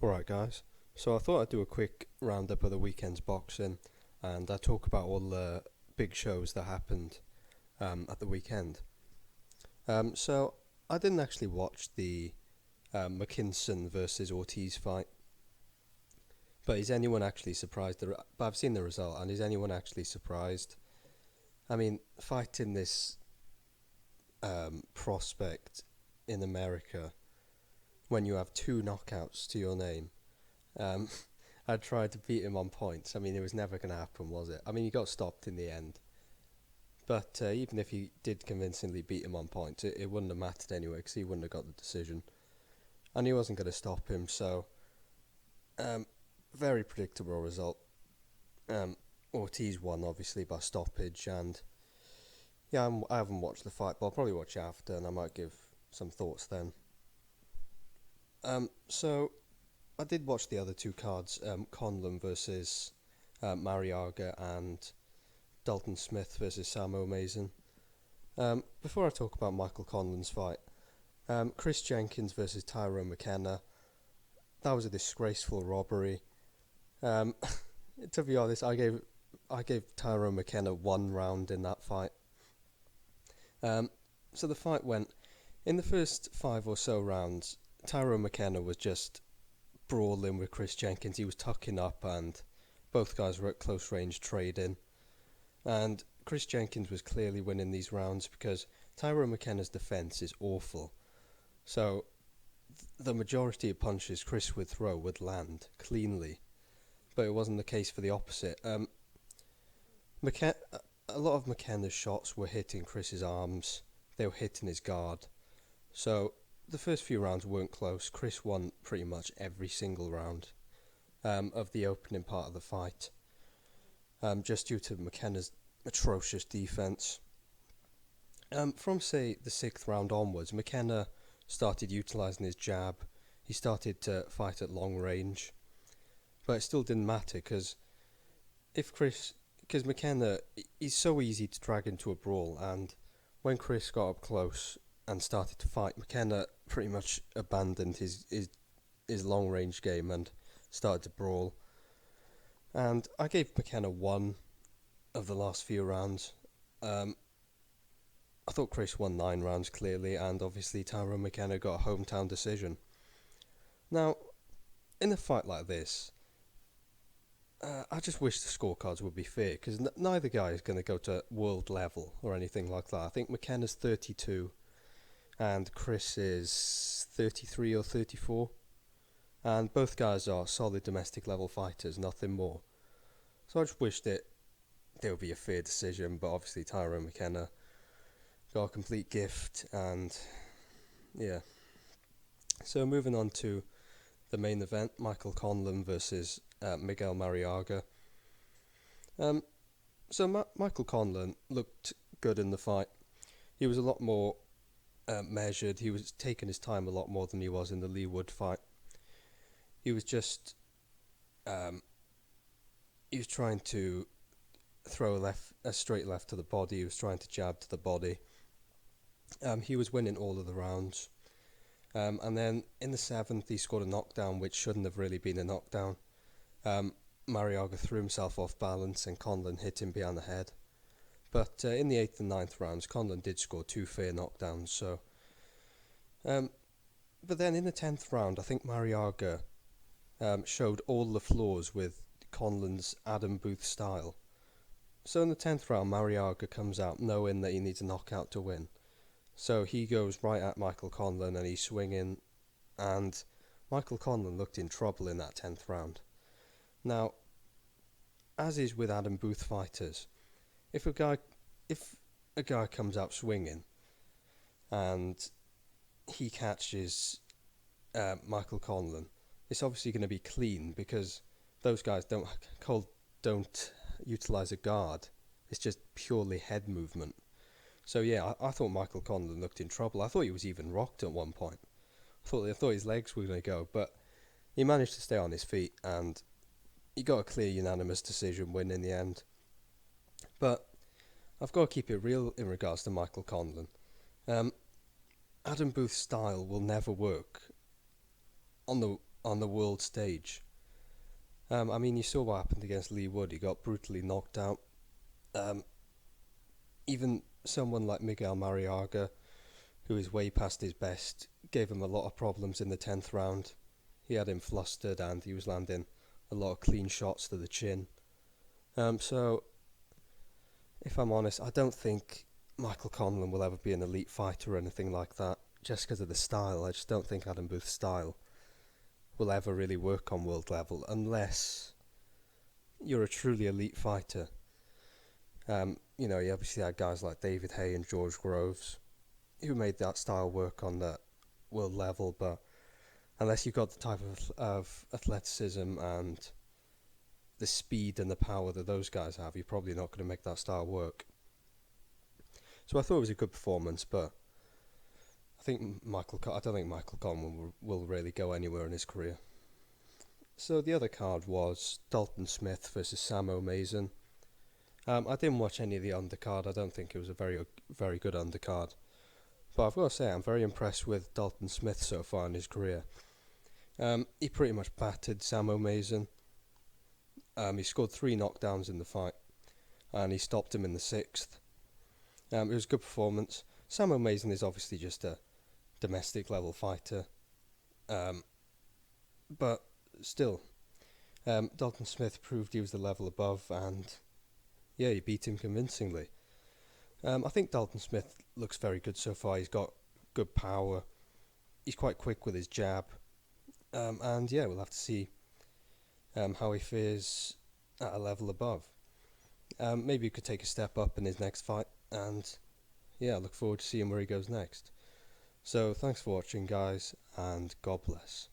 Alright guys, so I thought I'd do a quick roundup of the weekend's boxing and I'd talk about all the big shows that happened at the weekend. So I didn't actually watch the McKinson versus Ortiz fight, but is anyone actually surprised? But I've seen the result, and is anyone actually surprised? I mean, fighting this prospect in America when you have two knockouts to your name. Um, I tried to beat him on points. I mean, it was never going to happen, was it? I mean, he got stopped in the end. But even if he did convincingly beat him on points, it wouldn't have mattered anyway, because he wouldn't have got the decision. And he wasn't going to stop him, so um, very predictable result. Um, Ortiz won, obviously, by stoppage, and yeah, I haven't watched the fight, but I'll probably watch it after, and I might give some thoughts then. So I did watch the other two cards, Conlan versus Marriaga and Dalton Smith versus Samo Mason. Before I talk about Michael Conlan's fight, Chris Jenkins versus McKenna, that was a disgraceful robbery. To be honest, I gave McKenna 1 round in that fight. So the fight went, in the first 5 or so rounds, McKenna was just brawling with Chris Jenkins. He was tucking up and both guys were at close range trading. And Chris Jenkins was clearly winning these rounds because McKenna's defence is awful. So the majority of punches Chris would throw would land cleanly. But it wasn't the case for the opposite. A lot of McKenna's shots were hitting Chris's arms. They were hitting his guard. So the first few rounds weren't close. Chris won pretty much every single round of the opening part of the fight, just due to McKenna's atrocious defence. From, say, the 6th round onwards, McKenna started utilising his jab. He started to fight at long range. But it still didn't matter because McKenna, he's so easy to drag into a brawl, and when Chris got up close and started to fight, McKenna pretty much abandoned his long range game and started to brawl. And I gave McKenna 1 of the last few rounds. I thought Chris won 9 rounds clearly, and obviously McKenna got a hometown decision. Now, in a fight like this, I just wish the scorecards would be fair, because neither guy is going to go to world level or anything like that. I think McKenna's 32 and Chris is 33 or 34, and both guys are solid domestic level fighters, nothing more. So I just wish that there would be a fair decision, but obviously McKenna got a complete gift, and yeah. So moving on to the main event, Michael Conlan versus Miguel Marriaga. So Michael Conlan looked good in the fight. He was a lot more measured. He was taking his time a lot more than he was in the Lee Wood fight. He was just he was trying to throw a straight left to the body. He was trying to jab to the body. He was winning all of the rounds. And then in the 7th, he scored a knockdown, which shouldn't have really been a knockdown. Marriaga threw himself off balance and Conlan hit him behind the head. But in the 8th and 9th rounds, Conlan did score 2 fair knockdowns. So, but then in the 10th round, I think Marriaga showed all the flaws with Conlan's Adam Booth style. So in the 10th round, Marriaga comes out knowing that he needs a knockout to win. So he goes right at Michael Conlan and he's swinging, and Michael Conlan looked in trouble in that 10th round. Now, as is with Adam Booth fighters, if a guy comes out swinging and he catches Michael Conlan, it's obviously going to be clean because those guys don't utilise a guard. It's just purely head movement. So yeah, I thought Michael Conlan looked in trouble. I thought he was even rocked at one point. I thought his legs were going to go, but he managed to stay on his feet and he got a clear unanimous decision win in the end. But I've got to keep it real in regards to Michael Conlan. Adam Booth's style will never work on on the world stage. I mean, you saw what happened against Lee Wood. He got brutally knocked out. Um, Even someone like Miguel Marriaga, who is way past his best, gave him a lot of problems in the 10th round. He had him flustered and he was landing a lot of clean shots to the chin. So, if I'm honest, I don't think Michael Conlan will ever be an elite fighter or anything like that, just because of the style. I just don't think Adam Booth's style will ever really work on world level unless you're a truly elite fighter. You obviously had guys like David Haye and George Groves who made that style work on the world level, but unless you've got the type of athleticism and the speed and the power that those guys have, you're probably not going to make that style work. So I thought it was a good performance, but I don't think Michael Conlan will really go anywhere in his career. So the other card was Dalton Smith versus Samo Mason. I didn't watch any of the undercard. I don't think it was a very good undercard. But I've got to say, I'm very impressed with Dalton Smith so far in his career. He pretty much battered Samo Mason. He scored 3 knockdowns in the fight, and he stopped him in the 6th. It was a good performance. Samo Mason is obviously just a domestic level fighter. But still, Dalton Smith proved he was the level above, and yeah, he beat him convincingly. I think Dalton Smith looks very good so far. He's got good power. He's quite quick with his jab. And yeah, we'll have to see how he fares at a level above. Maybe he could take a step up in his next fight. And yeah, I look forward to seeing where he goes next. So thanks for watching, guys, and God bless.